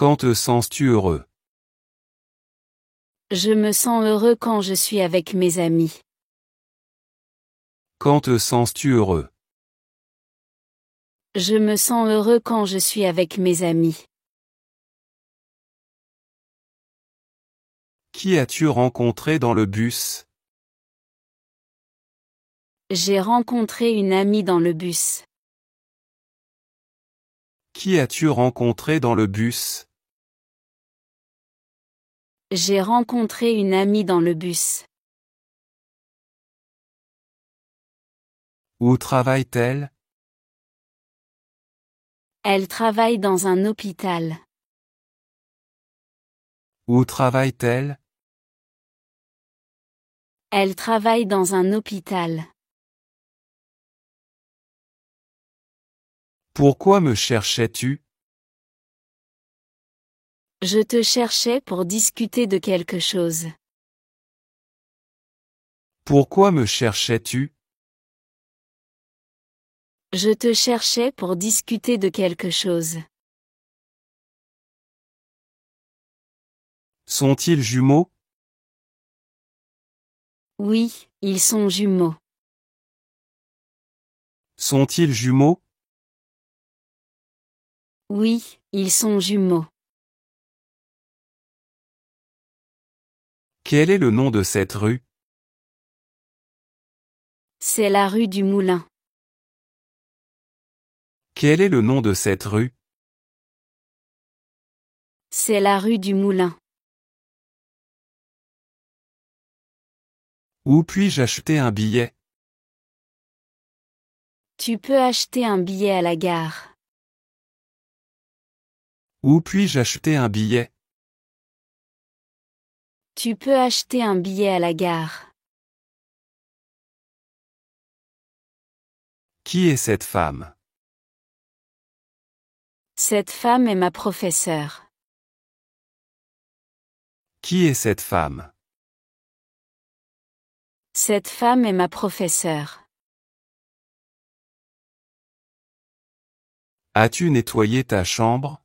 Quand te sens-tu heureux? Je me sens heureux quand je suis avec mes amis. Quand te sens-tu heureux? Je me sens heureux quand je suis avec mes amis. Qui as-tu rencontré dans le bus? J'ai rencontré une amie dans le bus. Qui as-tu rencontré dans le bus? J'ai rencontré une amie dans le bus. Où travaille-t-elle? Elle travaille dans un hôpital. Où travaille-t-elle? Elle travaille dans un hôpital. Pourquoi me cherchais-tu? Je te cherchais pour discuter de quelque chose. Pourquoi me cherchais-tu? Je te cherchais pour discuter de quelque chose. Sont-ils jumeaux? Oui, ils sont jumeaux. Sont-ils jumeaux? Oui, ils sont jumeaux. Quel est le nom de cette rue? C'est la rue du Moulin. Quel est le nom de cette rue? C'est la rue du Moulin. Où puis-je acheter un billet? Tu peux acheter un billet à la gare. Où puis-je acheter un billet? Tu peux acheter un billet à la gare. Qui est cette femme? Cette femme est ma professeure. Qui est cette femme? Cette femme est ma professeure. As-tu nettoyé ta chambre?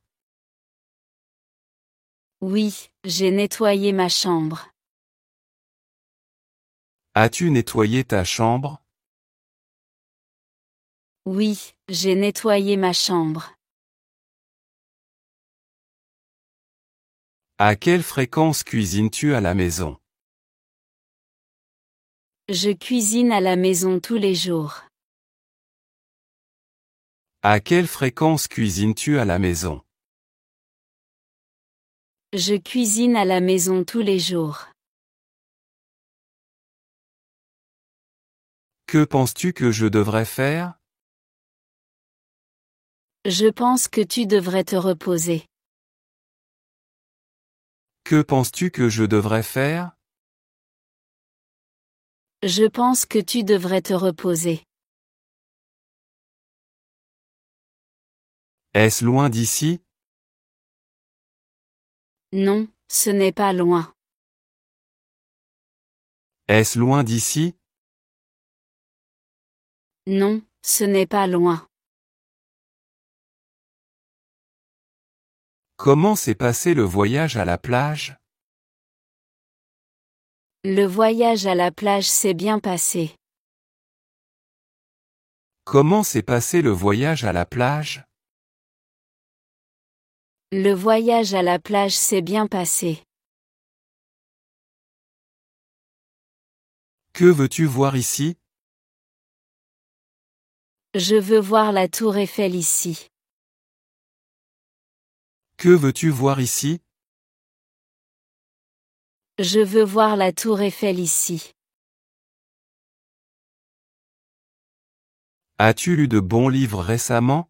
Oui, j'ai nettoyé ma chambre. As-tu nettoyé ta chambre? Oui, j'ai nettoyé ma chambre. À quelle fréquence cuisines-tu à la maison? Je cuisine à la maison tous les jours. À quelle fréquence cuisines-tu à la maison? Je cuisine à la maison tous les jours. Que penses-tu que je devrais faire? Je pense que tu devrais te reposer. Que penses-tu que je devrais faire? Je pense que tu devrais te reposer. Est-ce loin d'ici? Non, ce n'est pas loin. Est-ce loin d'ici? Non, ce n'est pas loin. Comment s'est passé le voyage à la plage? Le voyage à la plage s'est bien passé. Comment s'est passé le voyage à la plage? Le voyage à la plage s'est bien passé. Que veux-tu voir ici? Je veux voir la tour Eiffel ici. Que veux-tu voir ici? Je veux voir la tour Eiffel ici. As-tu lu de bons livres récemment?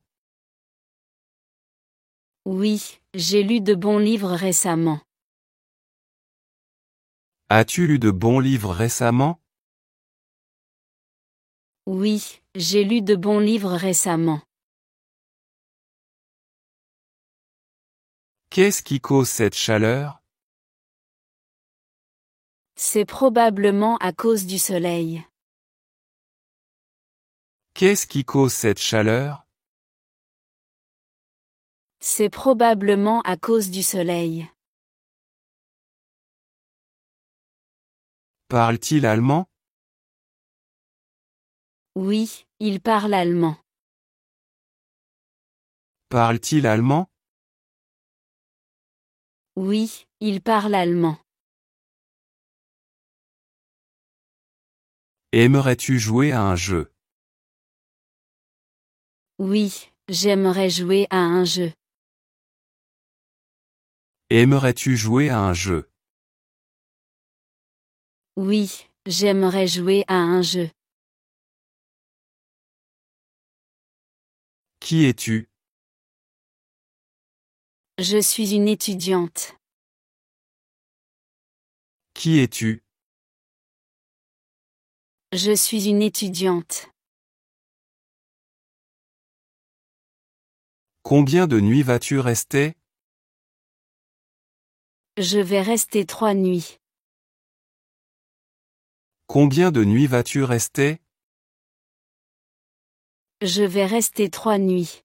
Oui, j'ai lu de bons livres récemment. As-tu lu de bons livres récemment? Oui, j'ai lu de bons livres récemment. Qu'est-ce qui cause cette chaleur? C'est probablement à cause du soleil. Qu'est-ce qui cause cette chaleur? C'est probablement à cause du soleil. Parle-t-il allemand? Oui, il parle allemand. Parle-t-il allemand? Oui, il parle allemand. Aimerais-tu jouer à un jeu? Oui, j'aimerais jouer à un jeu. Aimerais-tu jouer à un jeu? Oui, j'aimerais jouer à un jeu. Qui es-tu? Je suis une étudiante. Qui es-tu? Je suis une étudiante. Combien de nuits vas-tu rester? Je vais rester 3 nuits. Combien de nuits vas-tu rester? Je vais rester 3 nuits.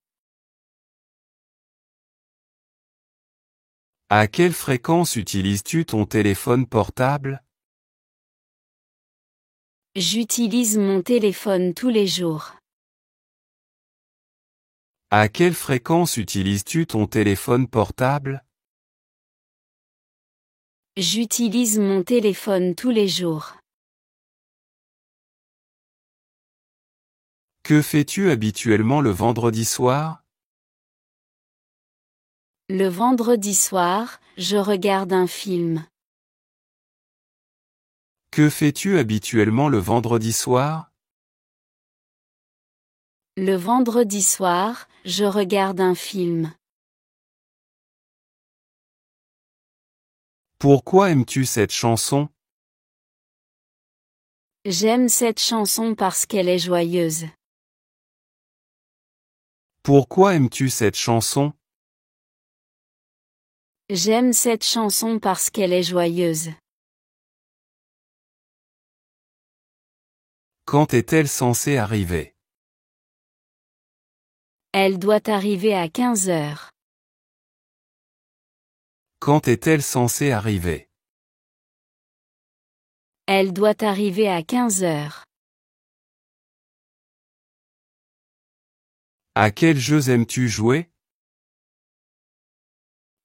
À quelle fréquence utilises-tu ton téléphone portable? J'utilise mon téléphone tous les jours. À quelle fréquence utilises-tu ton téléphone portable? J'utilise mon téléphone tous les jours. Que fais-tu habituellement le vendredi soir? Le vendredi soir, je regarde un film. Que fais-tu habituellement le vendredi soir? Le vendredi soir, je regarde un film. Pourquoi aimes-tu cette chanson? J'aime cette chanson parce qu'elle est joyeuse. Pourquoi aimes-tu cette chanson? J'aime cette chanson parce qu'elle est joyeuse. Quand est-elle censée arriver? Elle doit arriver à 15 heures. Quand est-elle censée arriver? Elle doit arriver à 15 heures. À quels jeux aimes-tu jouer?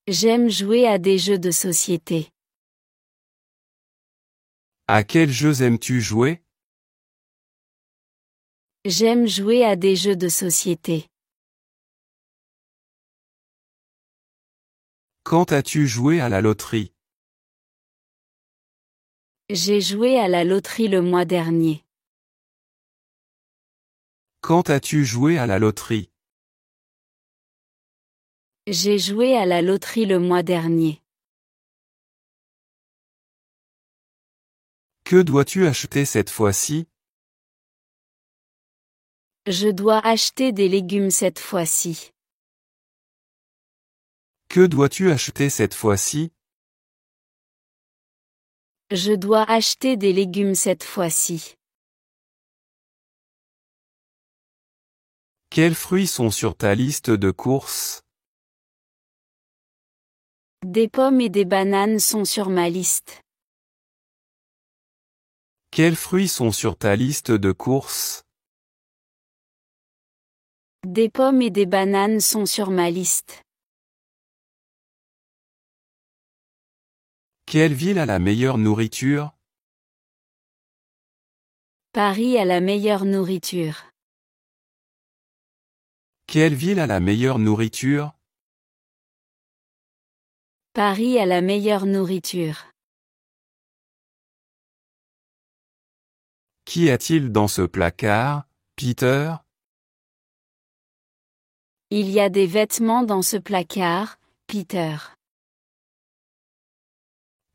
J'aime jouer à des jeux de société. À quels jeux aimes-tu jouer? J'aime jouer à des jeux de société. Quand as-tu joué à la loterie? J'ai joué à la loterie le mois dernier. Quand as-tu joué à la loterie? J'ai joué à la loterie le mois dernier. Que dois-tu acheter cette fois-ci? Je dois acheter des légumes cette fois-ci. Que dois-tu acheter cette fois-ci? Je dois acheter des légumes cette fois-ci. Quels fruits sont sur ta liste de courses? Des pommes et des bananes sont sur ma liste. Quels fruits sont sur ta liste de courses? Des pommes et des bananes sont sur ma liste. Quelle ville a la meilleure nourriture? Paris a la meilleure nourriture. Quelle ville a la meilleure nourriture? Paris a la meilleure nourriture. Qu'y a-t-il dans ce placard, Peter? Il y a des vêtements dans ce placard, Peter.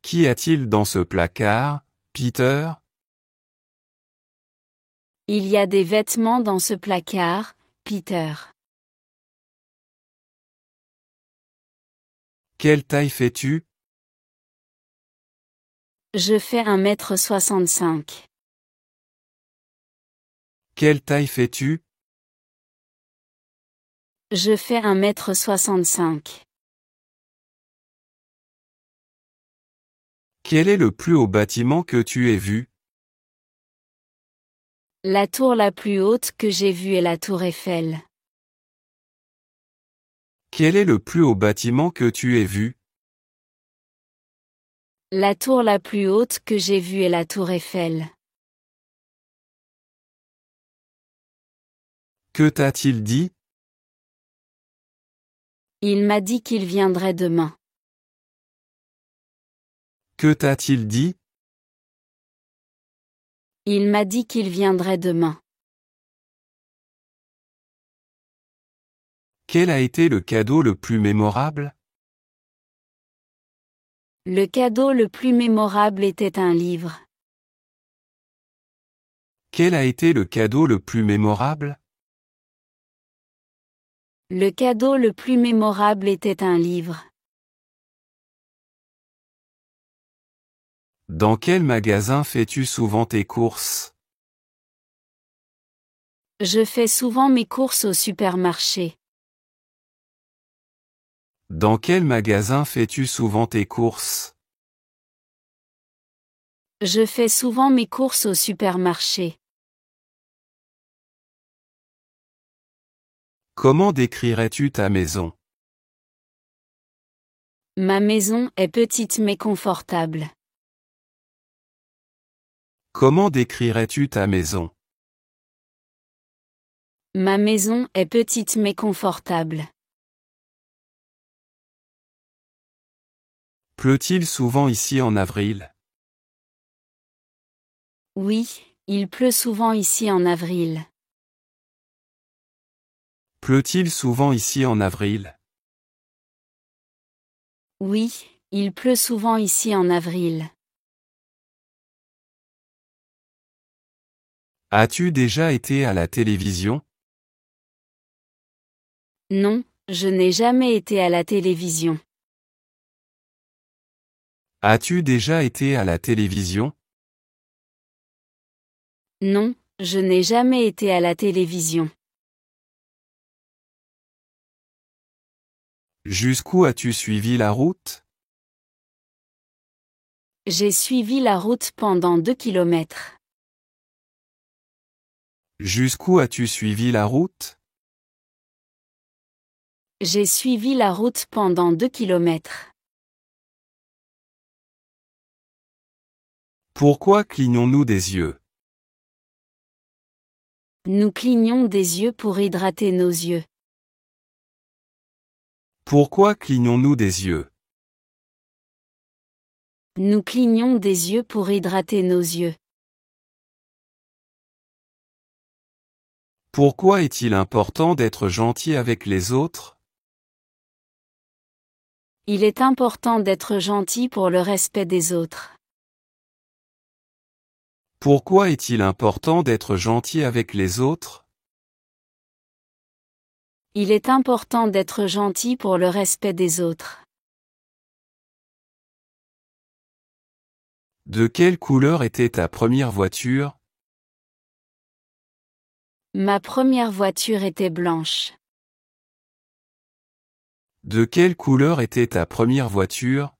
Qu'y a-t-il dans ce placard, Peter? Il y a des vêtements dans ce placard, Peter. Quelle taille fais-tu? Je fais 1,65 m. Quelle taille fais-tu? Je fais 1,65 m. Quel est le plus haut bâtiment que tu aies vu? La tour la plus haute que j'ai vue est la tour Eiffel. Quel est le plus haut bâtiment que tu aies vu? La tour la plus haute que j'ai vue est la tour Eiffel. Que t'a-t-il dit? Il m'a dit qu'il viendrait demain. Que t'a-t-il dit? Il m'a dit qu'il viendrait demain. Quel a été le cadeau le plus mémorable? Le cadeau le plus mémorable était un livre. Quel a été le cadeau le plus mémorable? Le cadeau le plus mémorable était un livre. Dans quel magasin fais-tu souvent tes courses? Je fais souvent mes courses au supermarché. Dans quel magasin fais-tu souvent tes courses? Je fais souvent mes courses au supermarché. Comment décrirais-tu ta maison? Ma maison est petite mais confortable. Comment décrirais-tu ta maison? Ma maison est petite mais confortable. Pleut-il souvent ici en avril? Oui, il pleut souvent ici en avril. Pleut-il souvent ici en avril? Oui, il pleut souvent ici en avril. As-tu déjà été à la télévision? Non, je n'ai jamais été à la télévision. As-tu déjà été à la télévision? Non, je n'ai jamais été à la télévision. Jusqu'où as-tu suivi la route? J'ai suivi la route pendant 2 kilomètres. Jusqu'où as-tu suivi la route? J'ai suivi la route pendant 2 kilomètres. Pourquoi clignons-nous des yeux? Nous clignons des yeux pour hydrater nos yeux. Pourquoi clignons-nous des yeux? Nous clignons des yeux pour hydrater nos yeux. Pourquoi est-il important d'être gentil avec les autres? Il est important d'être gentil pour le respect des autres. Pourquoi est-il important d'être gentil avec les autres? Il est important d'être gentil pour le respect des autres. De quelle couleur était ta première voiture? Ma première voiture était blanche. De quelle couleur était ta première voiture?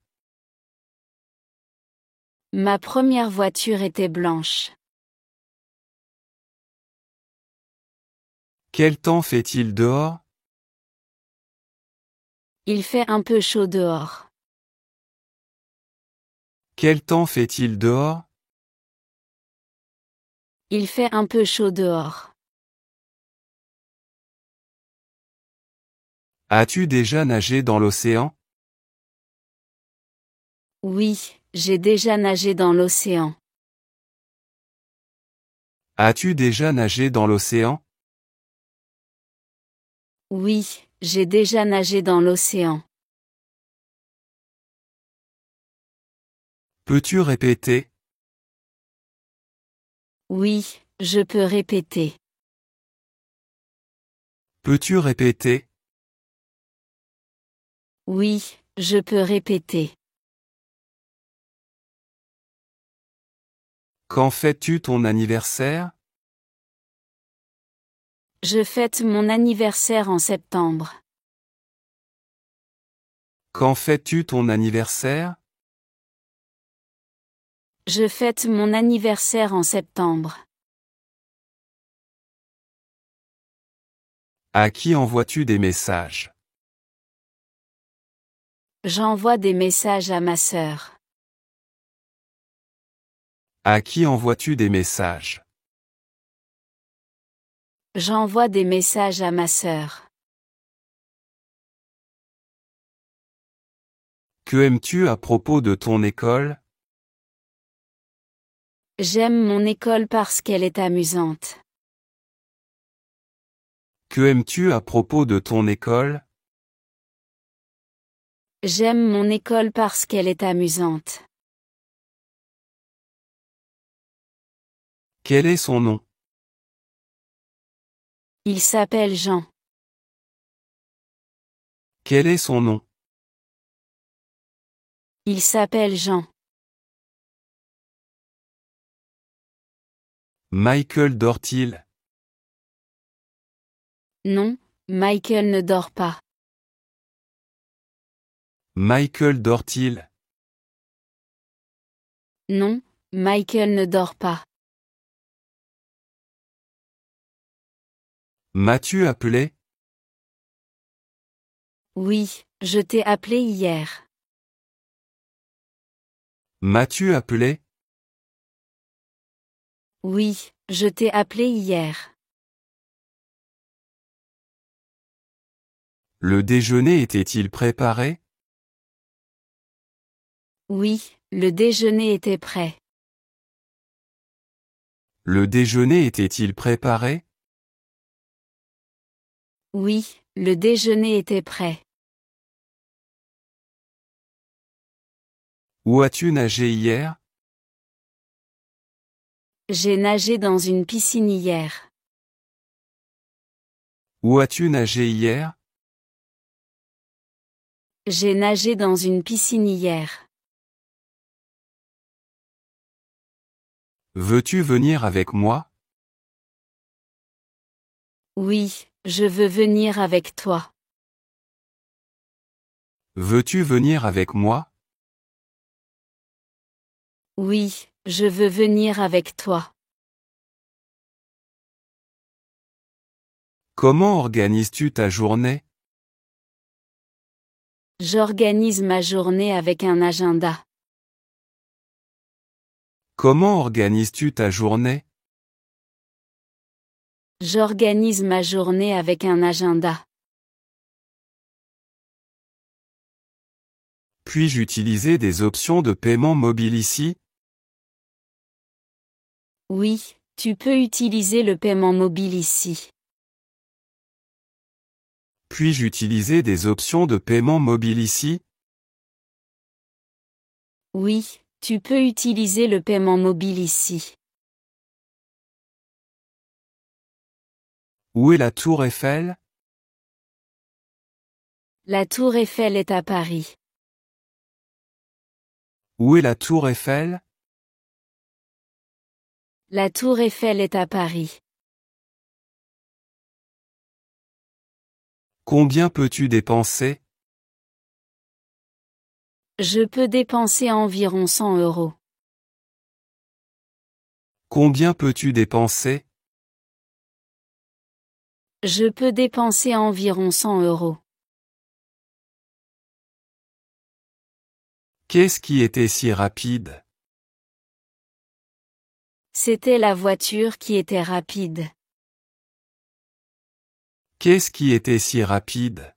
Ma première voiture était blanche. Quel temps fait-il dehors? Il fait un peu chaud dehors. Quel temps fait-il dehors? Il fait un peu chaud dehors. As-tu déjà nagé dans l'océan? Oui, j'ai déjà nagé dans l'océan. As-tu déjà nagé dans l'océan? Oui, j'ai déjà nagé dans l'océan. Peux-tu répéter? Oui, je peux répéter. Peux-tu répéter? Oui, je peux répéter. Quand fêtes-tu ton anniversaire? Je fête mon anniversaire en septembre. Quand fêtes-tu ton anniversaire? Je fête mon anniversaire en septembre. À qui envoies-tu des messages? J'envoie des messages à ma sœur. À qui envoies-tu des messages? J'envoie des messages à ma sœur. Que aimes-tu à propos de ton école? J'aime mon école parce qu'elle est amusante. Que aimes-tu à propos de ton école? J'aime mon école parce qu'elle est amusante. Quel est son nom? Il s'appelle Jean. Quel est son nom? Il s'appelle Jean. Michael dort-il? Non, Michael ne dort pas. Michael dort-il? Non, Michael ne dort pas. M'as-tu appelé? Oui, je t'ai appelé hier. M'as-tu appelé? Oui, je t'ai appelé hier. Le déjeuner était-il préparé? Oui, le déjeuner était prêt. Le déjeuner était-il préparé? Oui, le déjeuner était prêt. Où as-tu nagé hier? J'ai nagé dans une piscine hier. Où as-tu nagé hier? J'ai nagé dans une piscine hier. Veux-tu venir avec moi? Oui, je veux venir avec toi. Veux-tu venir avec moi? Oui, je veux venir avec toi. Comment organises-tu ta journée? J'organise ma journée avec un agenda. Comment organises-tu ta journée? J'organise ma journée avec un agenda. Puis-je utiliser des options de paiement mobile ici? Oui, tu peux utiliser le paiement mobile ici. Puis-je utiliser des options de paiement mobile ici? Oui, tu peux utiliser le paiement mobile ici. Où est la tour Eiffel? La tour Eiffel est à Paris. Où est la tour Eiffel? La tour Eiffel est à Paris. Combien peux-tu dépenser? Je peux dépenser environ 100 euros. Combien peux-tu dépenser? Je peux dépenser environ 100 euros. Qu'est-ce qui était si rapide? C'était la voiture qui était rapide. Qu'est-ce qui était si rapide?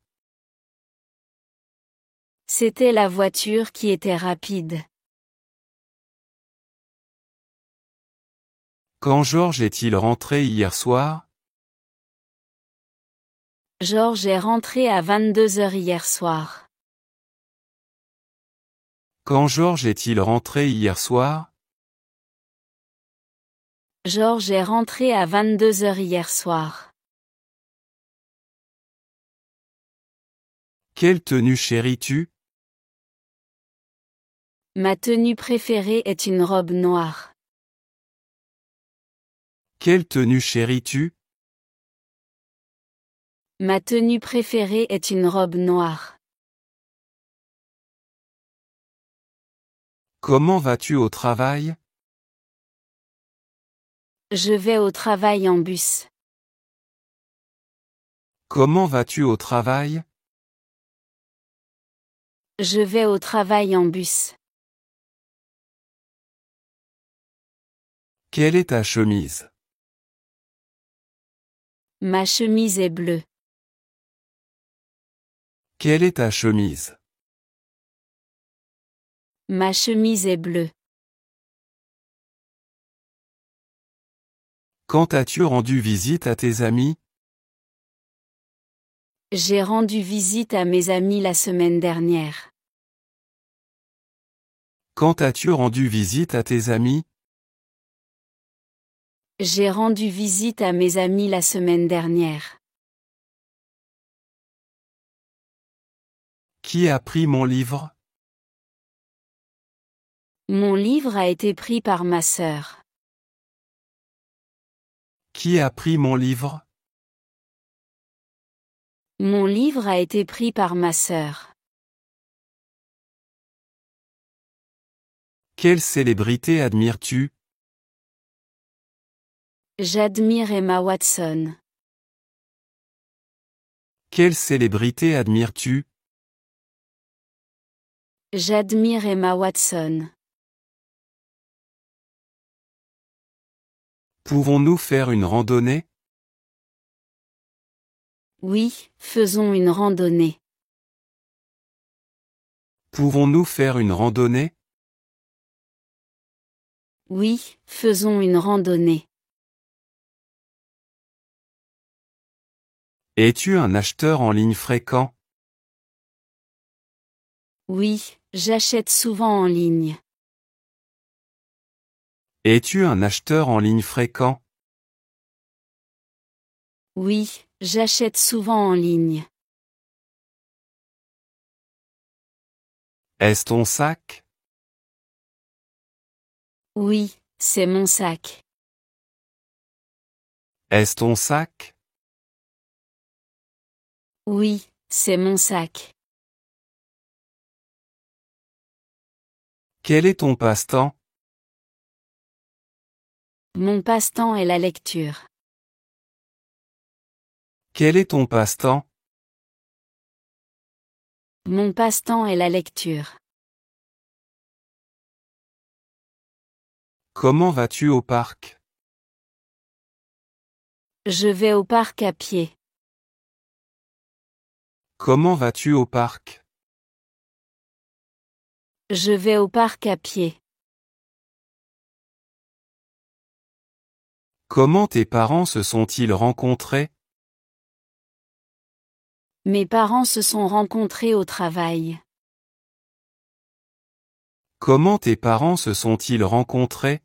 C'était la voiture qui était rapide. Quand Georges est-il rentré hier soir? Georges est rentré à 22 heures hier soir. Quand Georges est-il rentré hier soir? Georges est rentré à 22 heures hier soir. Quelle tenue chéris-tu? Ma tenue préférée est une robe noire. Quelle tenue chéris-tu? Ma tenue préférée est une robe noire. Comment vas-tu au travail? Je vais au travail en bus. Comment vas-tu au travail? Je vais au travail en bus. Quelle est ta chemise? Ma chemise est bleue. Quelle est ta chemise? Ma chemise est bleue. Quand as-tu rendu visite à tes amis? J'ai rendu visite à mes amis la semaine dernière. Quand as-tu rendu visite à tes amis? J'ai rendu visite à mes amis la semaine dernière. Qui a pris mon livre? Mon livre a été pris par ma sœur. Qui a pris mon livre? Mon livre a été pris par ma sœur. Quelle célébrité admires-tu? J'admire Emma Watson. Quelle célébrité admires-tu? J'admire Emma Watson. Pouvons-nous faire une randonnée? Oui, faisons une randonnée. Pouvons-nous faire une randonnée? Oui, faisons une randonnée. Es-tu un acheteur en ligne fréquent? Oui, j'achète souvent en ligne. Es-tu un acheteur en ligne fréquent? Oui, j'achète souvent en ligne. Est-ce ton sac? Oui, c'est mon sac. Est-ce ton sac? Oui, c'est mon sac. Quel est ton passe-temps? Mon passe-temps est la lecture. Quel est ton passe-temps? Mon passe-temps est la lecture. Comment vas-tu au parc? Je vais au parc à pied. Comment vas-tu au parc? Je vais au parc à pied. Comment tes parents se sont-ils rencontrés? Mes parents se sont rencontrés au travail. Comment tes parents se sont-ils rencontrés?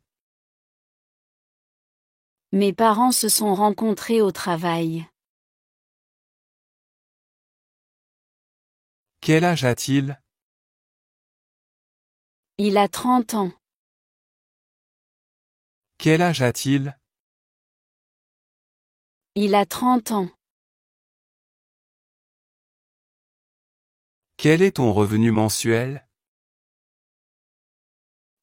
Mes parents se sont rencontrés au travail. Quel âge a-t-il? Il a 30 ans. Quel âge a-t-il? Il a 30 ans. Quel est ton revenu mensuel?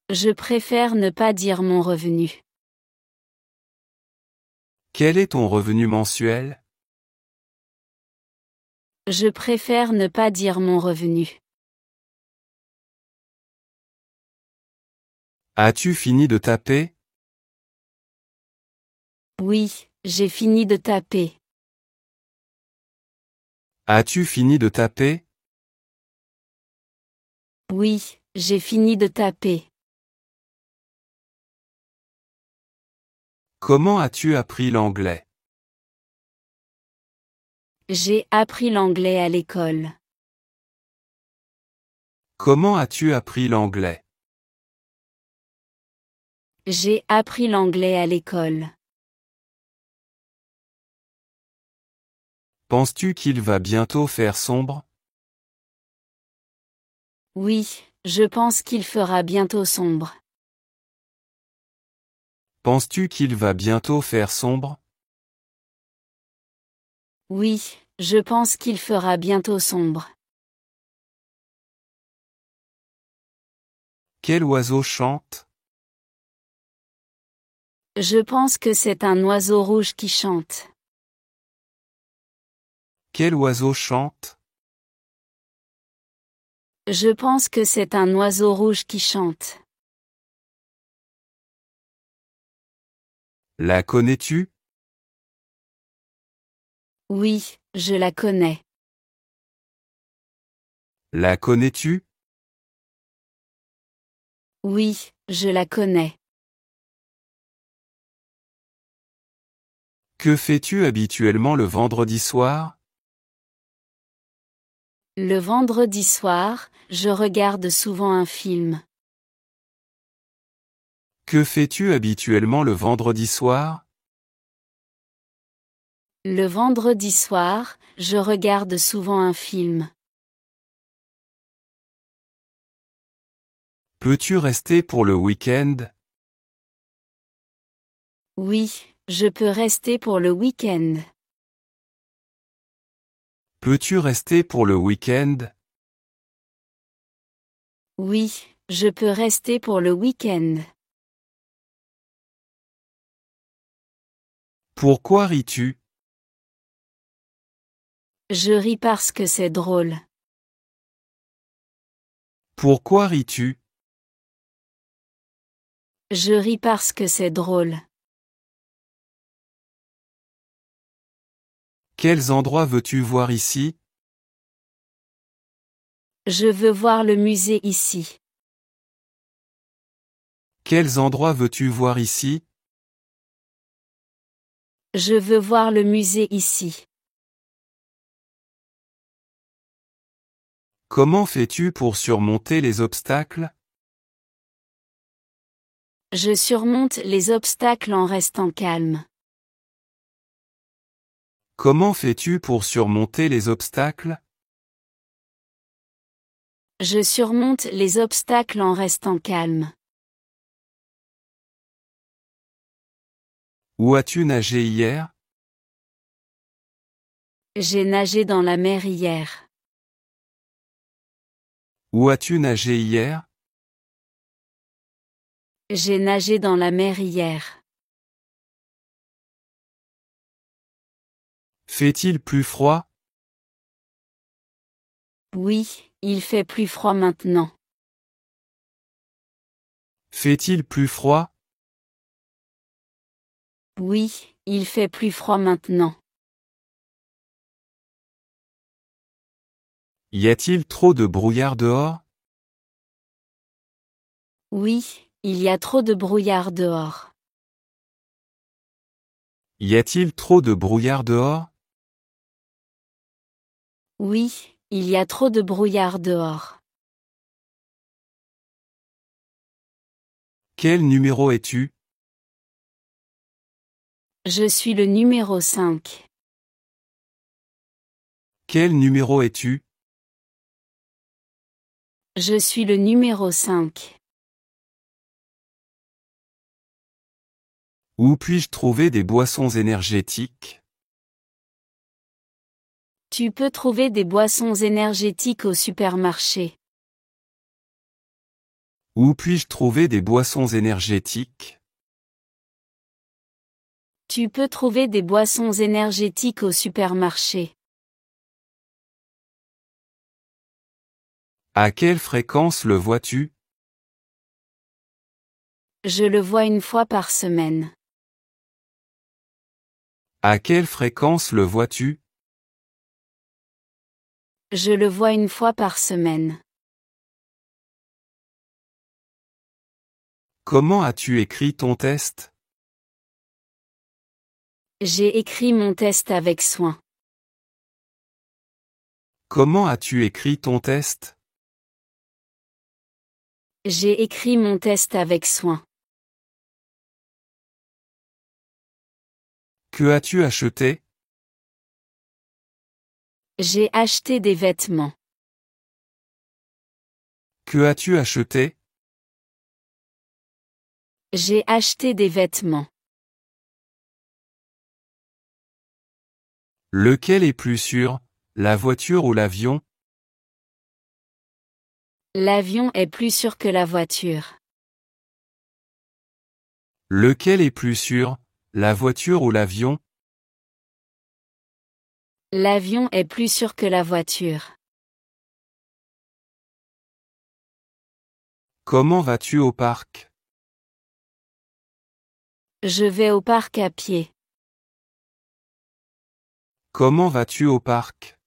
Je préfère ne pas dire mon revenu. Quel est ton revenu mensuel? Je préfère ne pas dire mon revenu. As-tu fini de taper? Oui, j'ai fini de taper. As-tu fini de taper? Oui, j'ai fini de taper. Comment as-tu appris l'anglais? J'ai appris l'anglais à l'école. Comment as-tu appris l'anglais? J'ai appris l'anglais à l'école. Penses-tu qu'il va bientôt faire sombre? Oui, je pense qu'il fera bientôt sombre. Penses-tu qu'il va bientôt faire sombre? Oui, Je pense qu'il fera bientôt sombre. Quel oiseau chante? Je pense que c'est un oiseau rouge qui chante. Quel oiseau chante? Je pense que c'est un oiseau rouge qui chante. La connais-tu? Oui, je la connais. La connais-tu? Oui, je la connais. Que fais-tu habituellement le vendredi soir? Le vendredi soir, je regarde souvent un film. Que fais-tu habituellement le vendredi soir? Le vendredi soir, je regarde souvent un film. Peux-tu rester pour le week-end? Oui, je peux rester pour le week-end. Peux-tu rester pour le week-end? Oui, je peux rester pour le week-end. Pourquoi ris-tu? Je ris parce que c'est drôle. Pourquoi ris-tu? Je ris parce que c'est drôle. Quels endroits veux-tu voir ici? Je veux voir le musée ici. Quels endroits veux-tu voir ici? Je veux voir le musée ici. Comment fais-tu pour surmonter les obstacles? Je surmonte les obstacles en restant calme. Comment fais-tu pour surmonter les obstacles? Je surmonte les obstacles en restant calme. Où as-tu nagé hier? J'ai nagé dans la mer hier. Où as-tu nagé hier? J'ai nagé dans la mer hier. Fait-il plus froid? Oui, il fait plus froid maintenant. Fait-il plus froid? Oui, il fait plus froid maintenant. Y a-t-il trop de brouillard dehors? Oui, il y a trop de brouillard dehors. Y a-t-il trop de brouillard dehors? Oui, il y a trop de brouillard dehors. Quel numéro es-tu? Je suis le numéro 5. Quel numéro es-tu? Je suis le numéro 5. Où puis-je trouver des boissons énergétiques? Tu peux trouver des boissons énergétiques au supermarché. Où puis-je trouver des boissons énergétiques? Tu peux trouver des boissons énergétiques au supermarché. À quelle fréquence le vois-tu? Je le vois une fois par semaine. À quelle fréquence le vois-tu? Je le vois une fois par semaine. Comment as-tu écrit ton test? J'ai écrit mon test avec soin. Comment as-tu écrit ton test? J'ai écrit mon test avec soin. Que as-tu acheté? J'ai acheté des vêtements. Que as-tu acheté? J'ai acheté des vêtements. Lequel est plus sûr, la voiture ou l'avion? L'avion est plus sûr que la voiture. Lequel est plus sûr, la voiture ou l'avion? L'avion est plus sûr que la voiture. Comment vas-tu au parc? Je vais au parc à pied. Comment vas-tu au parc?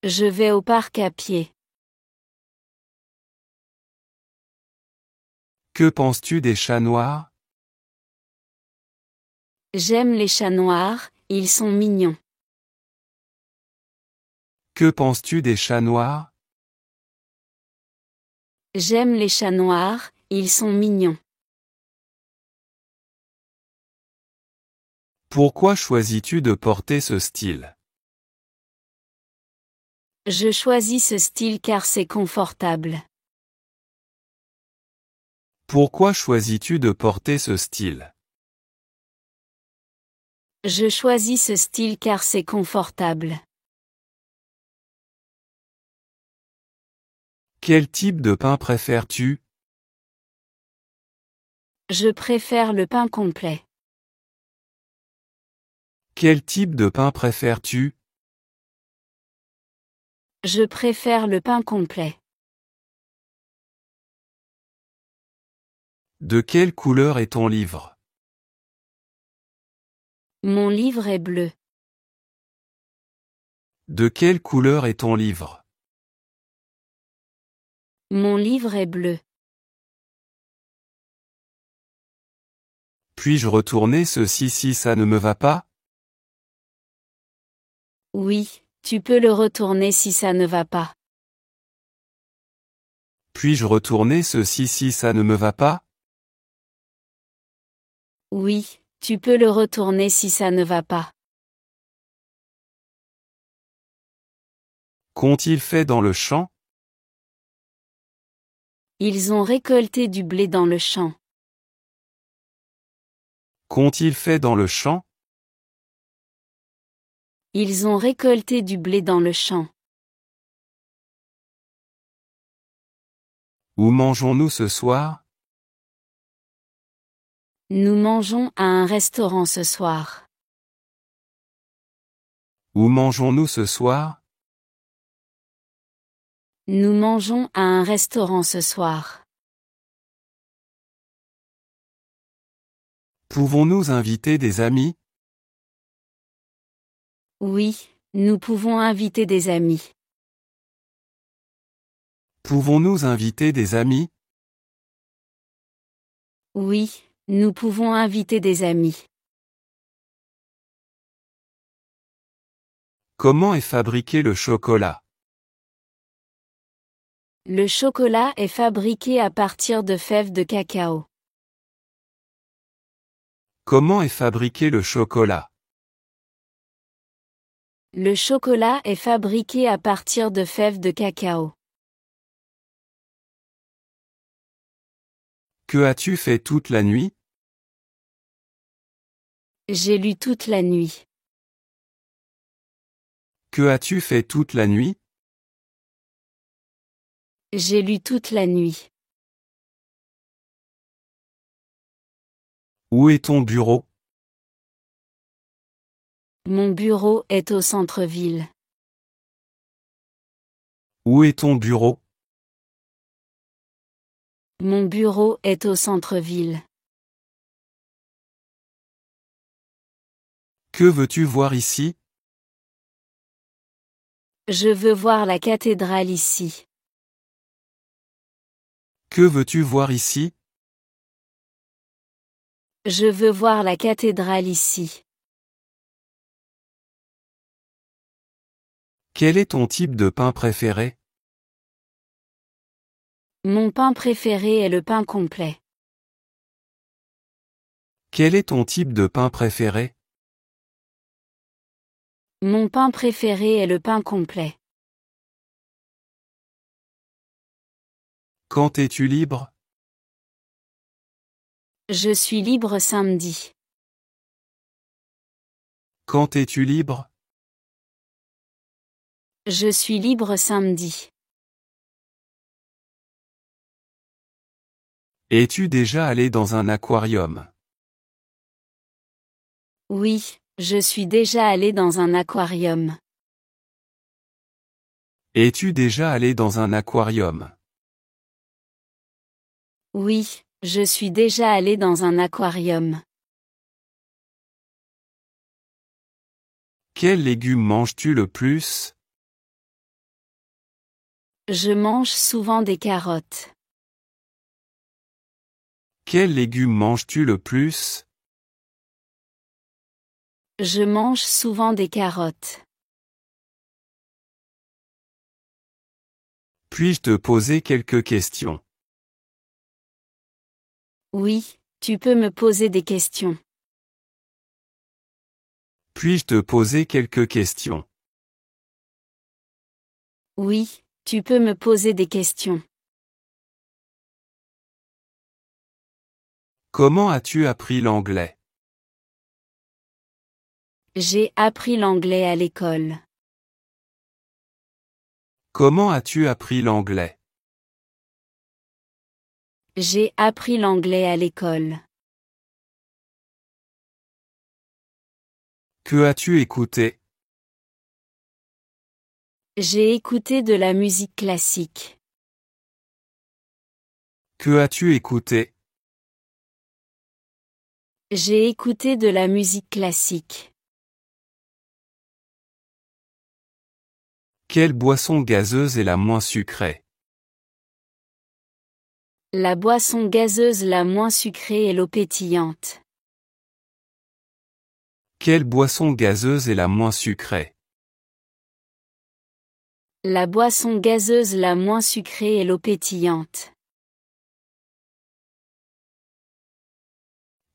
Je vais au parc à pied. Que penses-tu des chats noirs? J'aime les chats noirs, ils sont mignons. Que penses-tu des chats noirs? J'aime les chats noirs, ils sont mignons. Pourquoi choisis-tu de porter ce style? Je choisis ce style car c'est confortable. Pourquoi choisis-tu de porter ce style? Je choisis ce style car c'est confortable. Quel type de pain préfères-tu? Je préfère le pain complet. Quel type de pain préfères-tu? Je préfère le pain complet. De quelle couleur est ton livre? Mon livre est bleu. De quelle couleur est ton livre? Mon livre est bleu. Puis-je retourner ceci si ça ne me va pas? Oui, tu peux le retourner si ça ne va pas. Puis-je retourner ceci si ça ne me va pas? Oui, tu peux le retourner si ça ne va pas. Qu'ont-ils fait dans le champ? Ils ont récolté du blé dans le champ. Qu'ont-ils fait dans le champ? Ils ont récolté du blé dans le champ. Où mangeons-nous ce soir? Nous mangeons à un restaurant ce soir. Où mangeons-nous ce soir? Nous mangeons à un restaurant ce soir. Pouvons-nous inviter des amis? Oui, nous pouvons inviter des amis. Pouvons-nous inviter des amis? Oui, nous pouvons inviter des amis. Comment est fabriqué le chocolat? Le chocolat est fabriqué à partir de fèves de cacao. Comment est fabriqué le chocolat? Le chocolat est fabriqué à partir de fèves de cacao. Que as-tu fait toute la nuit? J'ai lu toute la nuit. Que as-tu fait toute la nuit? J'ai lu toute la nuit. Où est ton bureau? Mon bureau est au centre-ville. Où est ton bureau? Mon bureau est au centre-ville. Que veux-tu voir ici? Je veux voir la cathédrale ici. Que veux-tu voir ici? Je veux voir la cathédrale ici. Quel est ton type de pain préféré? Mon pain préféré est le pain complet. Quel est ton type de pain préféré? Mon pain préféré est le pain complet. Quand es-tu libre? Je suis libre samedi. Quand es-tu libre? Je suis libre samedi. Es-tu déjà allé dans un aquarium? Oui, je suis déjà allé dans un aquarium. Es-tu déjà allé dans un aquarium? Oui, je suis déjà allé dans un aquarium. Quels légumes manges-tu le plus? Je mange souvent des carottes. Quels légumes manges-tu le plus? Je mange souvent des carottes. Puis-je te poser quelques questions? Oui, tu peux me poser des questions. Puis-je te poser quelques questions? Oui, tu peux me poser des questions. Comment as-tu appris l'anglais? J'ai appris l'anglais à l'école. Comment as-tu appris l'anglais? J'ai appris l'anglais à l'école. Que as-tu écouté? J'ai écouté de la musique classique. Que as-tu écouté? J'ai écouté de la musique classique. Quelle boisson gazeuse est la moins sucrée? La boisson gazeuse la moins sucrée est l'eau pétillante. Quelle boisson gazeuse est la moins sucrée? La boisson gazeuse la moins sucrée est l'eau pétillante.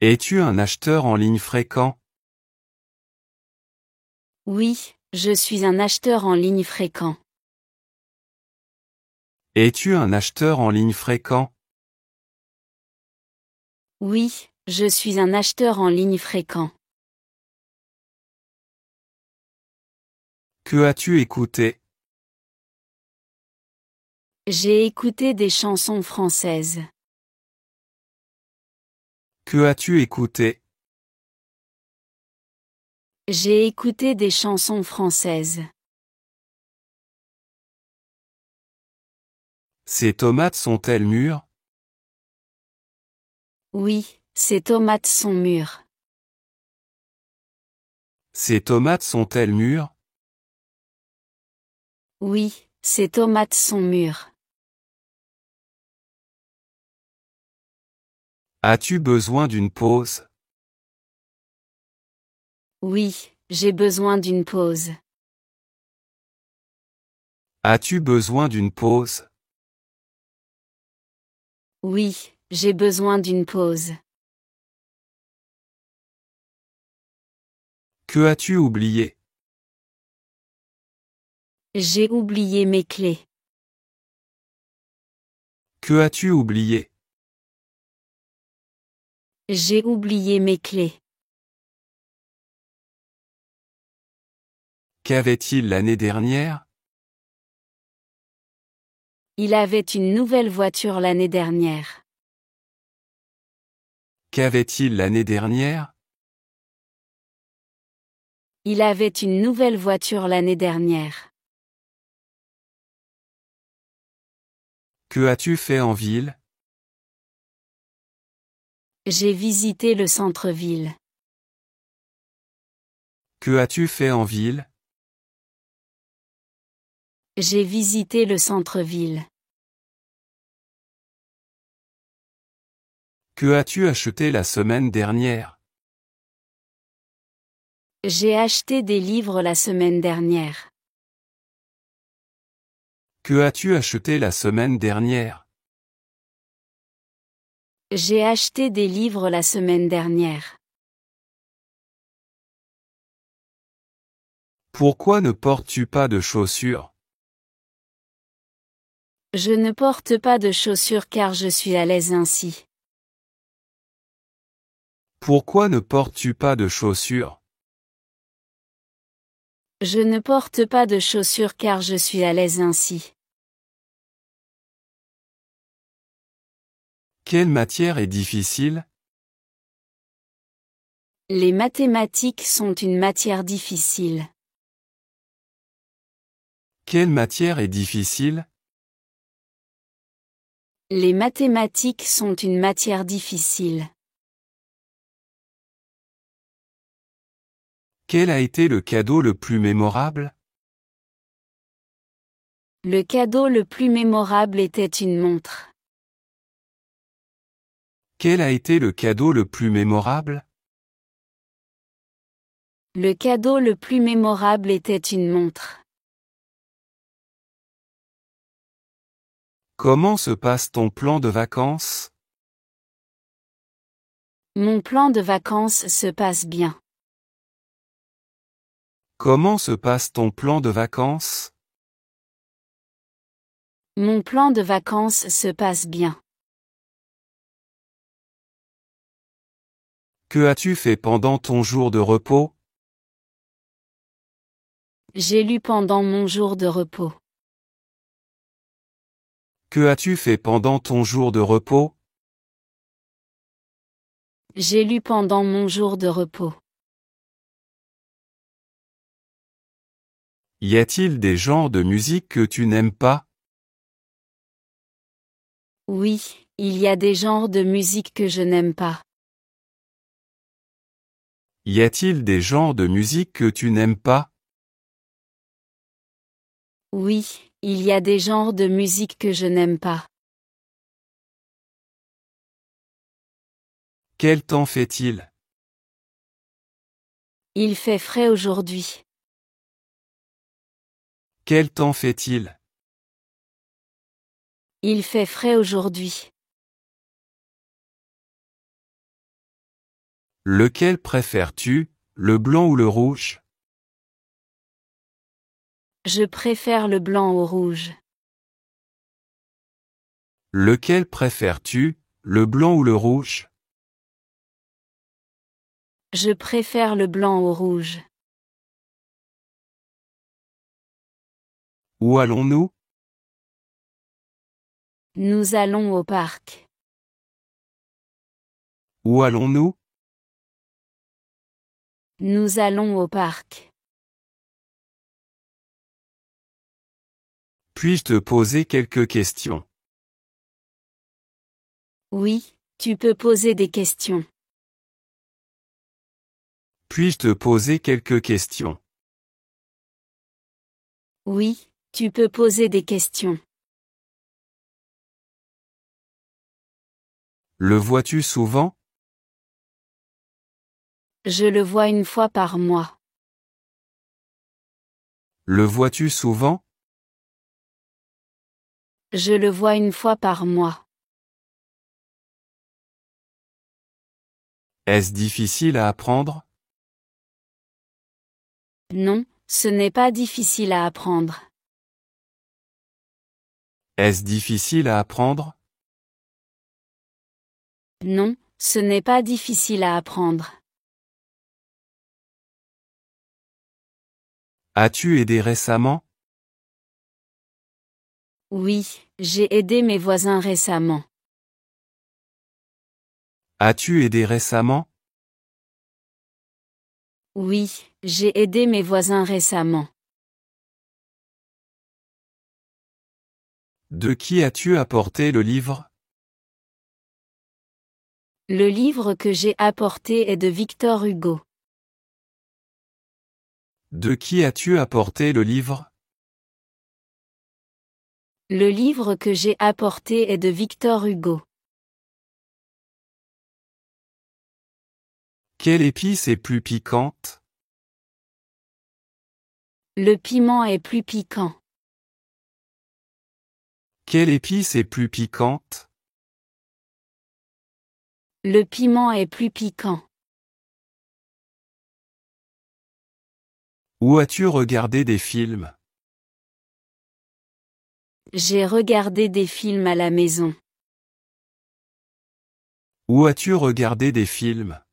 Es-tu un acheteur en ligne fréquent? Oui, je suis un acheteur en ligne fréquent. Es-tu un acheteur en ligne fréquent? Oui, je suis un acheteur en ligne fréquent. Que as-tu écouté? J'ai écouté des chansons françaises. Que as-tu écouté? J'ai écouté des chansons françaises. Ces tomates sont-elles mûres? Oui, ces tomates sont mûres. Ces tomates sont-elles mûres? Oui, ces tomates sont mûres. As-tu besoin d'une pause? Oui, j'ai besoin d'une pause. As-tu besoin d'une pause? Oui, j'ai besoin d'une pause. Que as-tu oublié? J'ai oublié mes clés. Que as-tu oublié? J'ai oublié mes clés. Qu'avait-il l'année dernière? Il avait une nouvelle voiture l'année dernière. Qu'avait-il l'année dernière? Il avait une nouvelle voiture l'année dernière. Que as-tu fait en ville? J'ai visité le centre-ville. Que as-tu fait en ville? J'ai visité le centre-ville. Que as-tu acheté la semaine dernière? J'ai acheté des livres la semaine dernière. Que as-tu acheté la semaine dernière? J'ai acheté des livres la semaine dernière. Pourquoi ne portes-tu pas de chaussures? Je ne porte pas de chaussures car je suis à l'aise ainsi. Pourquoi ne portes-tu pas de chaussures? Je ne porte pas de chaussures car je suis à l'aise ainsi. Quelle matière est difficile? Les mathématiques sont une matière difficile. Quelle matière est difficile? Les mathématiques sont une matière difficile. Quel a été le cadeau le plus mémorable? Le cadeau le plus mémorable était une montre. Quel a été le cadeau le plus mémorable? Le cadeau le plus mémorable était une montre. Comment se passe ton plan de vacances? Mon plan de vacances se passe bien. Comment se passe ton plan de vacances? Mon plan de vacances se passe bien. Que as-tu fait pendant ton jour de repos? J'ai lu pendant mon jour de repos. Que as-tu fait pendant ton jour de repos? J'ai lu pendant mon jour de repos. Y a-t-il des genres de musique que tu n'aimes pas? Oui, il y a des genres de musique que je n'aime pas. Y a-t-il des genres de musique que tu n'aimes pas? Oui, il y a des genres de musique que je n'aime pas. Quel temps fait-il? Il fait frais aujourd'hui. Quel temps fait-il? Il fait frais aujourd'hui. Lequel préfères-tu, le blanc ou le rouge? Je préfère le blanc au rouge. Lequel préfères-tu, le blanc ou le rouge? Je préfère le blanc au rouge. Où allons-nous? Nous allons au parc. Où allons-nous? Nous allons au parc. Puis-je te poser quelques questions? Oui, tu peux poser des questions. Puis-je te poser quelques questions? Oui, tu peux poser des questions. Le vois-tu souvent? Je le vois une fois par mois. Le vois-tu souvent? Je le vois une fois par mois. Est-ce difficile à apprendre? Non, ce n'est pas difficile à apprendre. Est-ce difficile à apprendre? Non, ce n'est pas difficile à apprendre. As-tu aidé récemment? Oui, j'ai aidé mes voisins récemment. As-tu aidé récemment? Oui, j'ai aidé mes voisins récemment. De qui as-tu apporté le livre? Le livre que j'ai apporté est de Victor Hugo. De qui as-tu apporté le livre? Le livre que j'ai apporté est de Victor Hugo. Quelle épice est plus piquante? Le piment est plus piquant. Quelle épice est plus piquante? Le piment est plus piquant. Où as-tu regardé des films? J'ai regardé des films à la maison. Où as-tu regardé des films?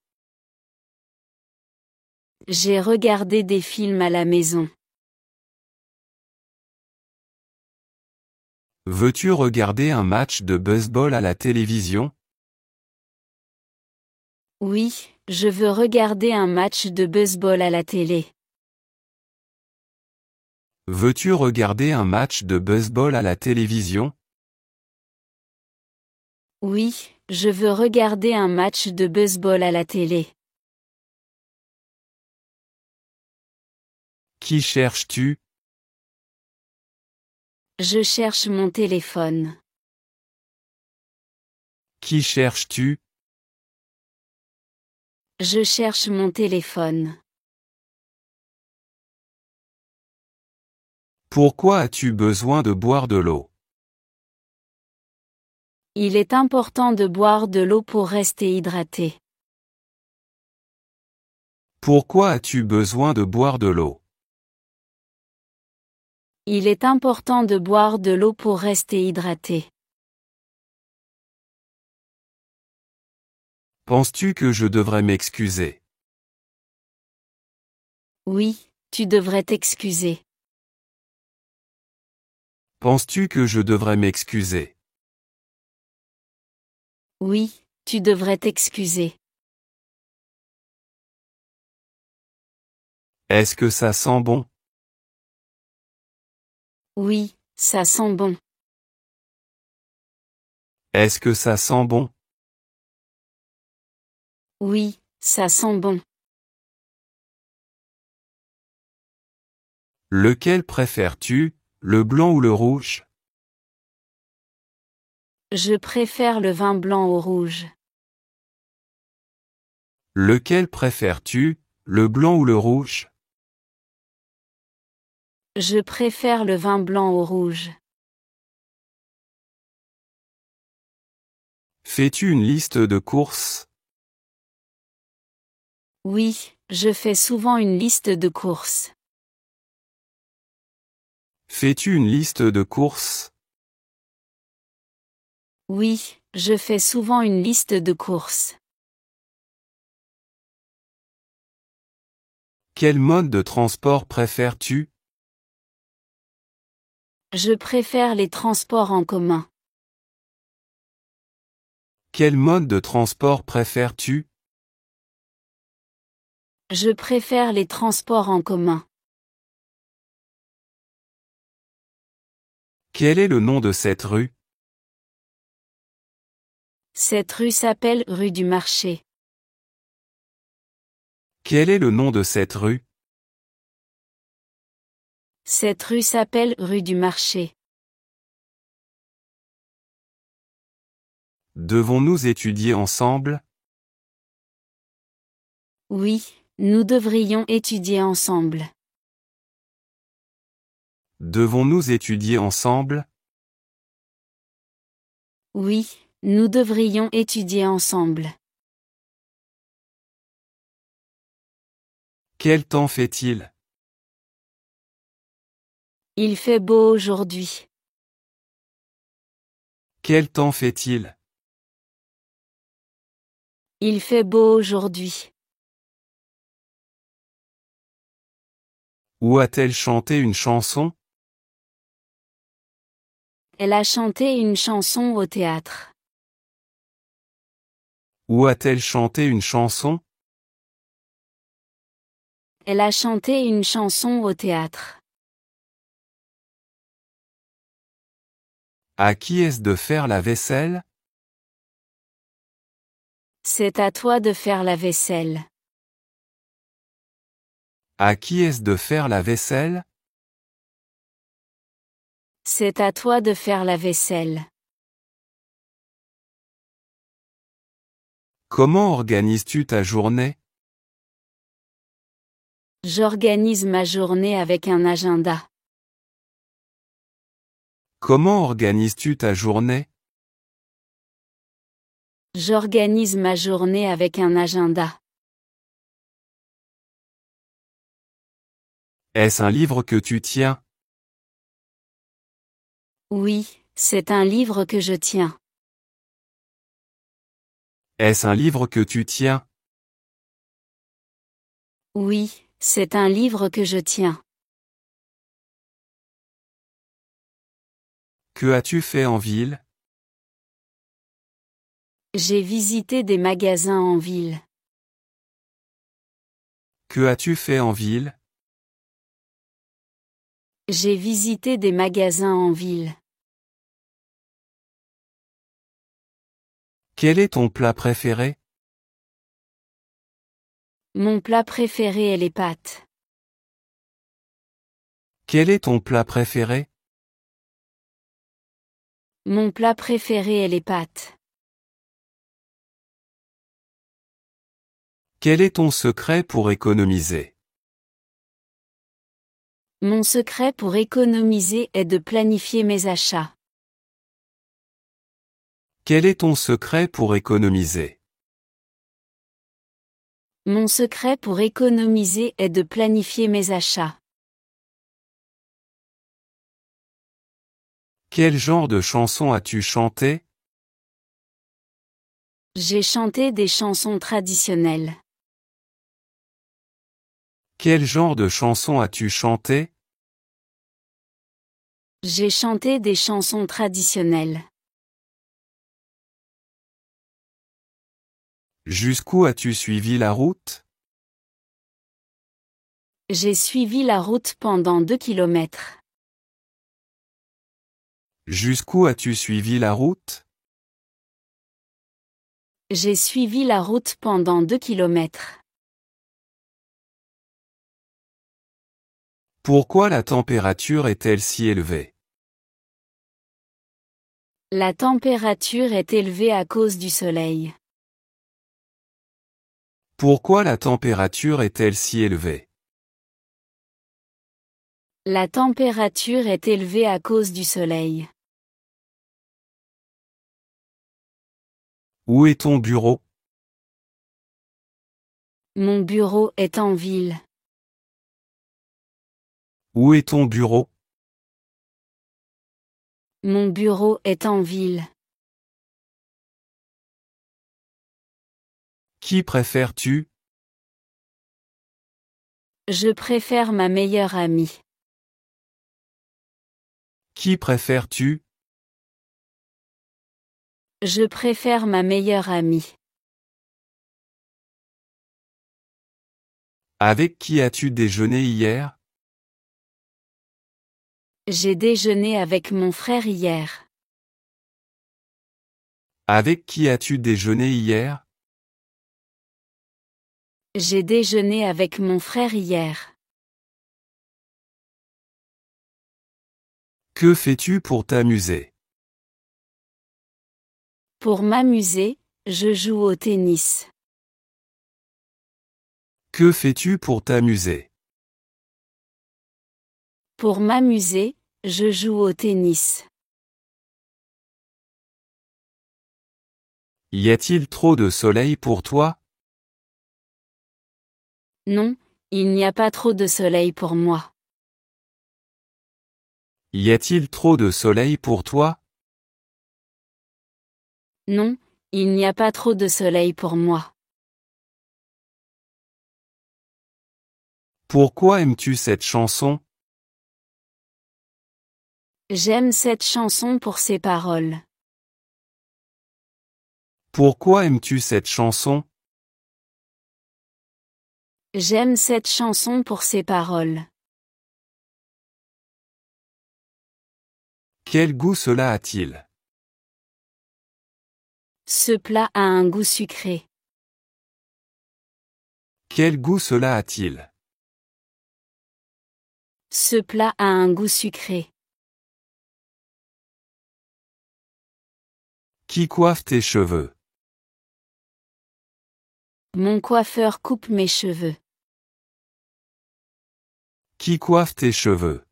J'ai regardé des films à la maison. Veux-tu regarder un match de baseball à la télévision? Oui, je veux regarder un match de baseball à la télé. Veux-tu regarder un match de baseball à la télévision? Oui, je veux regarder un match de baseball à la télé. Qui cherches-tu? Je cherche mon téléphone. Qui cherches-tu? Je cherche mon téléphone. Pourquoi as-tu besoin de boire de l'eau? Il est important de boire de l'eau pour rester hydraté. Pourquoi as-tu besoin de boire de l'eau? Il est important de boire de l'eau pour rester hydraté. Penses-tu que je devrais m'excuser? Oui, tu devrais t'excuser. Penses-tu que je devrais m'excuser? Oui, tu devrais t'excuser. Est-ce que ça sent bon? Oui, ça sent bon. Est-ce que ça sent bon? Oui, ça sent bon. Lequel préfères-tu, le blanc ou le rouge? Je préfère le vin blanc au rouge. Lequel préfères-tu, le blanc ou le rouge? Je préfère le vin blanc au rouge. Fais-tu une liste de courses? Oui, je fais souvent une liste de courses. Fais-tu une liste de courses? Oui, je fais souvent une liste de courses. Quel mode de transport préfères-tu? Je préfère les transports en commun. Quel mode de transport préfères-tu? Je préfère les transports en commun. Quel est le nom de cette rue? Cette rue s'appelle rue du Marché. Quel est le nom de cette rue? Cette rue s'appelle rue du Marché. Devons-nous étudier ensemble? Oui, nous devrions étudier ensemble. Devons-nous étudier ensemble? Oui, nous devrions étudier ensemble. Quel temps fait-il? Il fait beau aujourd'hui. Quel temps fait-il? Il fait beau aujourd'hui. Où a-t-elle chanté une chanson? Elle a chanté une chanson au théâtre. Où a-t-elle chanté une chanson? Elle a chanté une chanson au théâtre. À qui est-ce de faire la vaisselle? C'est à toi de faire la vaisselle. À qui est-ce de faire la vaisselle? C'est à toi de faire la vaisselle. Comment organises-tu ta journée? J'organise ma journée avec un agenda. Comment organises-tu ta journée? J'organise ma journée avec un agenda. Est-ce un livre que tu tiens? Oui, c'est un livre que je tiens. Est-ce un livre que tu tiens? Oui, c'est un livre que je tiens. Que as-tu fait en ville? J'ai visité des magasins en ville. Que as-tu fait en ville? J'ai visité des magasins en ville. Quel est ton plat préféré? Mon plat préféré est les pâtes. Quel est ton plat préféré? Mon plat préféré est les pâtes. Quel est ton secret pour économiser? Mon secret pour économiser est de planifier mes achats. Quel est ton secret pour économiser? Mon secret pour économiser est de planifier mes achats. Quel genre de chanson as-tu chanté? J'ai chanté des chansons traditionnelles. Quel genre de chanson as-tu chanté? J'ai chanté des chansons traditionnelles. Jusqu'où as-tu suivi la route? J'ai suivi la route pendant 2 kilomètres. Jusqu'où as-tu suivi la route? J'ai suivi la route pendant 2 kilomètres. Pourquoi la température est-elle si élevée? La température est élevée à cause du soleil. Pourquoi la température est-elle si élevée? La température est élevée à cause du soleil. Où est ton bureau? Mon bureau est en ville. Où est ton bureau? Mon bureau est en ville. Qui préfères-tu? Je préfère ma meilleure amie. Qui préfères-tu? Je préfère ma meilleure amie. Avec qui as-tu déjeuné hier? J'ai déjeuné avec mon frère hier. Avec qui as-tu déjeuné hier? J'ai déjeuné avec mon frère hier. Que fais-tu pour t'amuser? Pour m'amuser, je joue au tennis. Que fais-tu pour t'amuser? Pour m'amuser, je joue au tennis. Y a-t-il trop de soleil pour toi? Non, il n'y a pas trop de soleil pour moi. Y a-t-il trop de soleil pour toi? Non, il n'y a pas trop de soleil pour moi. Pourquoi aimes-tu cette chanson? J'aime cette chanson pour ses paroles. Pourquoi aimes-tu cette chanson? J'aime cette chanson pour ses paroles. Quel goût cela a-t-il? Ce plat a un goût sucré. Quel goût cela a-t-il? Ce plat a un goût sucré. Qui coiffe tes cheveux? Mon coiffeur coupe mes cheveux. Qui coiffe tes cheveux?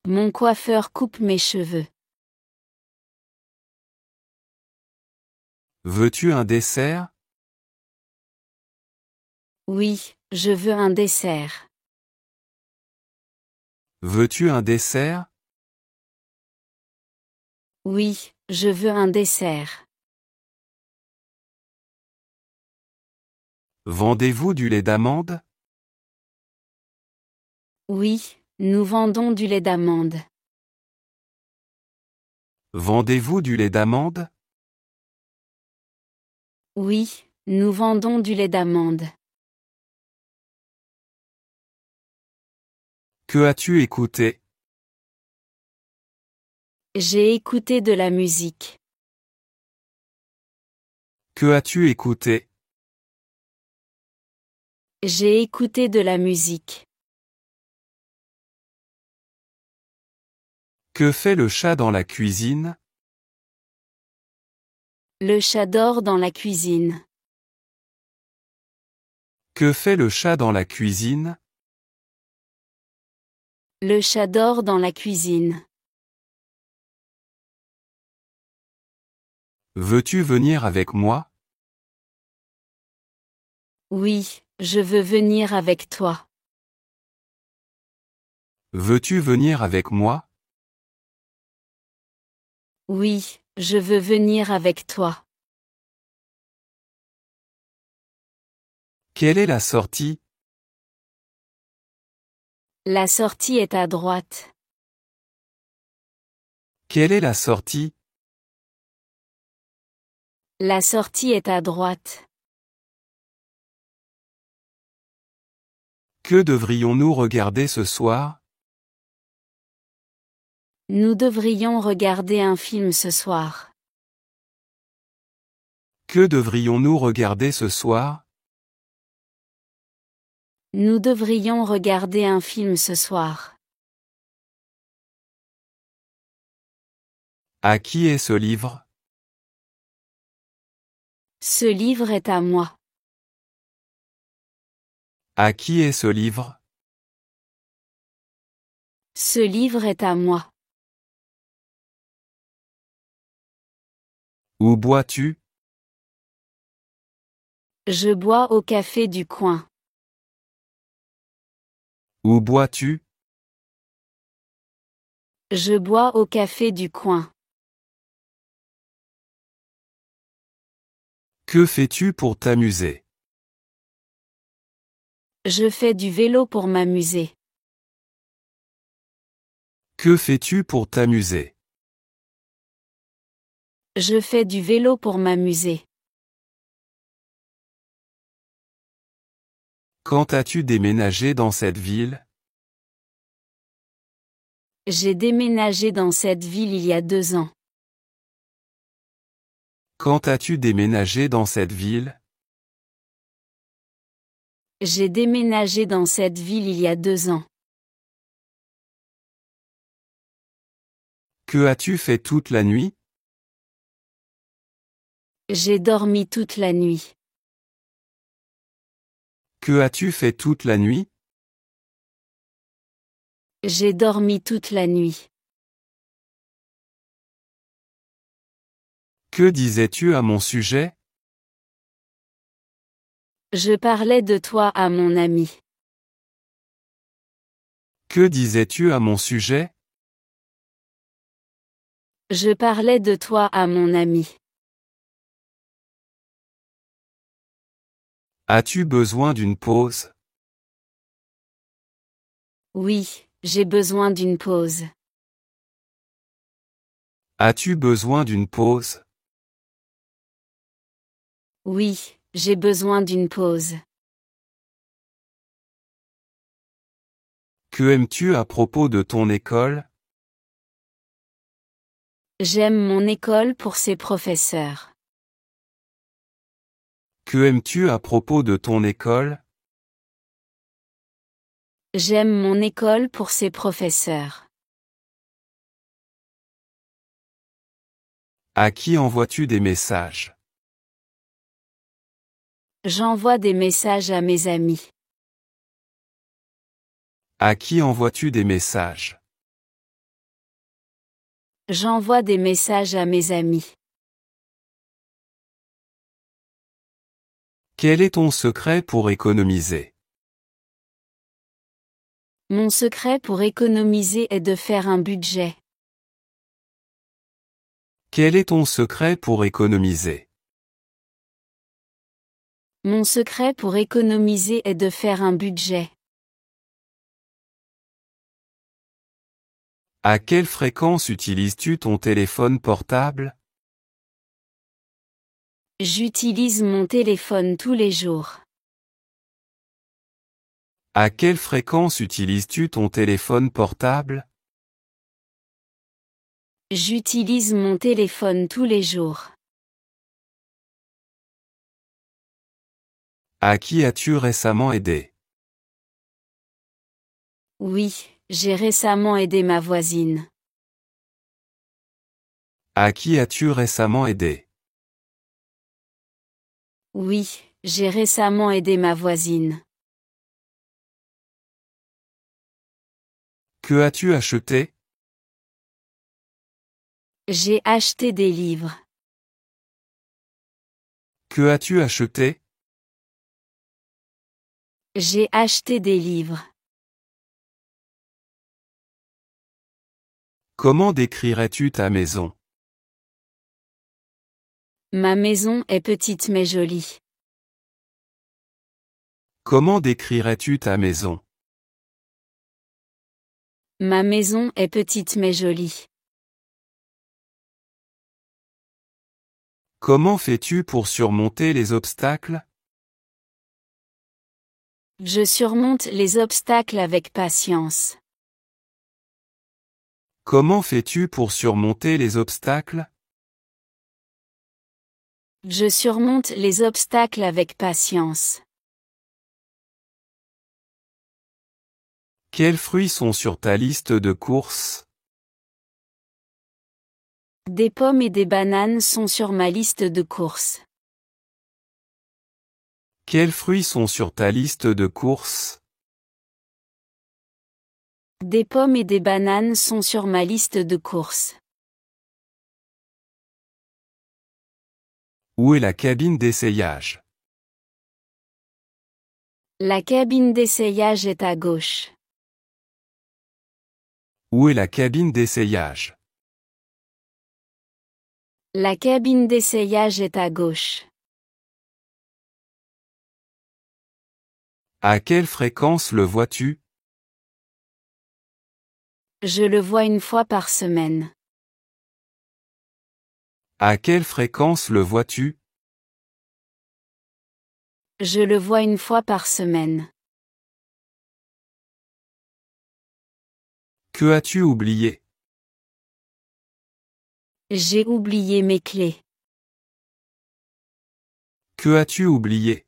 Mon coiffeur coupe mes cheveux. Veux-tu un dessert? Oui, je veux un dessert. Veux-tu un dessert? Oui, je veux un dessert. Vendez-vous du lait d'amande? Oui, nous vendons du lait d'amande. Vendez-vous du lait d'amande? Oui, nous vendons du lait d'amande. Que as-tu écouté? J'ai écouté de la musique. Que as-tu écouté? J'ai écouté de la musique. Que fait le chat dans la cuisine? Le chat dort dans la cuisine. Que fait le chat dans la cuisine? Le chat dort dans la cuisine. Veux-tu venir avec moi? Oui, je veux venir avec toi. Veux-tu venir avec moi? Oui, je veux venir avec toi. Quelle est la sortie? La sortie est à droite. Quelle est la sortie? La sortie est à droite. Que devrions-nous regarder ce soir? Nous devrions regarder un film ce soir. Que devrions-nous regarder ce soir? Nous devrions regarder un film ce soir. À qui est ce livre? Ce livre est à moi. À qui est ce livre? Ce livre est à moi. Où bois-tu? Je bois au café du coin. Où bois-tu? Je bois au café du coin. Que fais-tu pour t'amuser? Je fais du vélo pour m'amuser. Que fais-tu pour t'amuser? Je fais du vélo pour m'amuser. Quand as-tu déménagé dans cette ville? J'ai déménagé dans cette ville il y a 2 ans. Quand as-tu déménagé dans cette ville? J'ai déménagé dans cette ville il y a 2 ans. Que as-tu fait toute la nuit? J'ai dormi toute la nuit. Que as-tu fait toute la nuit? J'ai dormi toute la nuit. Que disais-tu à mon sujet? Je parlais de toi à mon ami. Que disais-tu à mon sujet? Je parlais de toi à mon ami. As-tu besoin d'une pause? Oui, j'ai besoin d'une pause. As-tu besoin d'une pause? Oui, j'ai besoin d'une pause. Que aimes-tu à propos de ton école? J'aime mon école pour ses professeurs. Que aimes-tu à propos de ton école? J'aime mon école pour ses professeurs. À qui envoies-tu des messages? J'envoie des messages à mes amis. À qui envoies-tu des messages? J'envoie des messages à mes amis. Quel est ton secret pour économiser? Mon secret pour économiser est de faire un budget. Quel est ton secret pour économiser? Mon secret pour économiser est de faire un budget. À quelle fréquence utilises-tu ton téléphone portable? J'utilise mon téléphone tous les jours. À quelle fréquence utilises-tu ton téléphone portable? J'utilise mon téléphone tous les jours. À qui as-tu récemment aidé? Oui, j'ai récemment aidé ma voisine. À qui as-tu récemment aidé? Oui, j'ai récemment aidé ma voisine. Que as-tu acheté? J'ai acheté des livres. Que as-tu acheté? J'ai acheté des livres. Comment décrirais-tu ta maison? Ma maison est petite mais jolie. Comment décrirais-tu ta maison? Ma maison est petite mais jolie. Comment fais-tu pour surmonter les obstacles? Je surmonte les obstacles avec patience. Comment fais-tu pour surmonter les obstacles? Je surmonte les obstacles avec patience. Quels fruits sont sur ta liste de courses? Des pommes et des bananes sont sur ma liste de courses. Quels fruits sont sur ta liste de courses? Des pommes et des bananes sont sur ma liste de courses. Où est la cabine d'essayage? La cabine d'essayage est à gauche. Où est la cabine d'essayage? La cabine d'essayage est à gauche. À quelle fréquence le vois-tu? Je le vois une fois par semaine. À quelle fréquence le vois-tu? Je le vois une fois par semaine. Que as-tu oublié? J'ai oublié mes clés. Que as-tu oublié?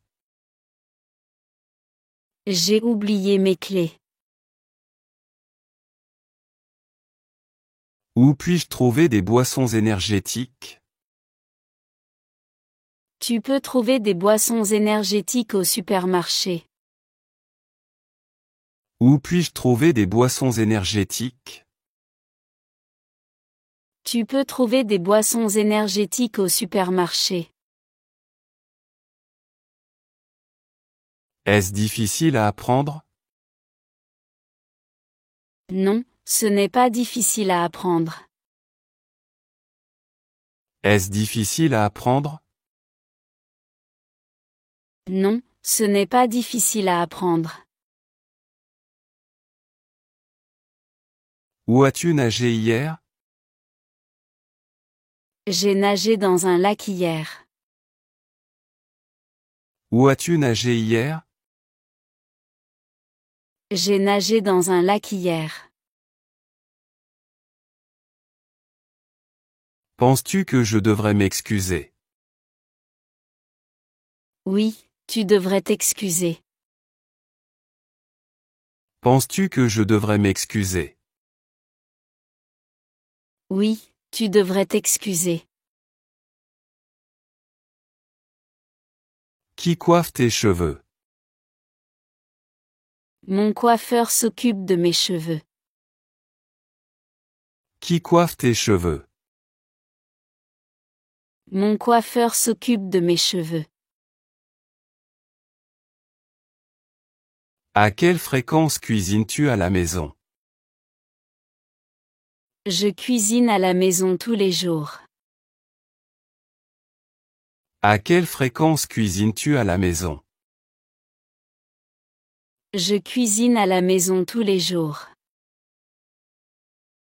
J'ai oublié mes clés. Où puis-je trouver des boissons énergétiques? Tu peux trouver des boissons énergétiques au supermarché. Où puis-je trouver des boissons énergétiques? Tu peux trouver des boissons énergétiques au supermarché. Est-ce difficile à apprendre? Non, ce n'est pas difficile à apprendre. Est-ce difficile à apprendre? Non, ce n'est pas difficile à apprendre. Où as-tu nagé hier? J'ai nagé dans un lac hier. Où as-tu nagé hier? J'ai nagé dans un lac hier. Penses-tu que je devrais m'excuser? Oui, tu devrais t'excuser. Penses-tu que je devrais m'excuser? Oui, tu devrais t'excuser. Qui coiffe tes cheveux? Mon coiffeur s'occupe de mes cheveux. Qui coiffe tes cheveux? Mon coiffeur s'occupe de mes cheveux. À quelle fréquence cuisines-tu à la maison? Je cuisine à la maison tous les jours. À quelle fréquence cuisines-tu à la maison? Je cuisine à la maison tous les jours.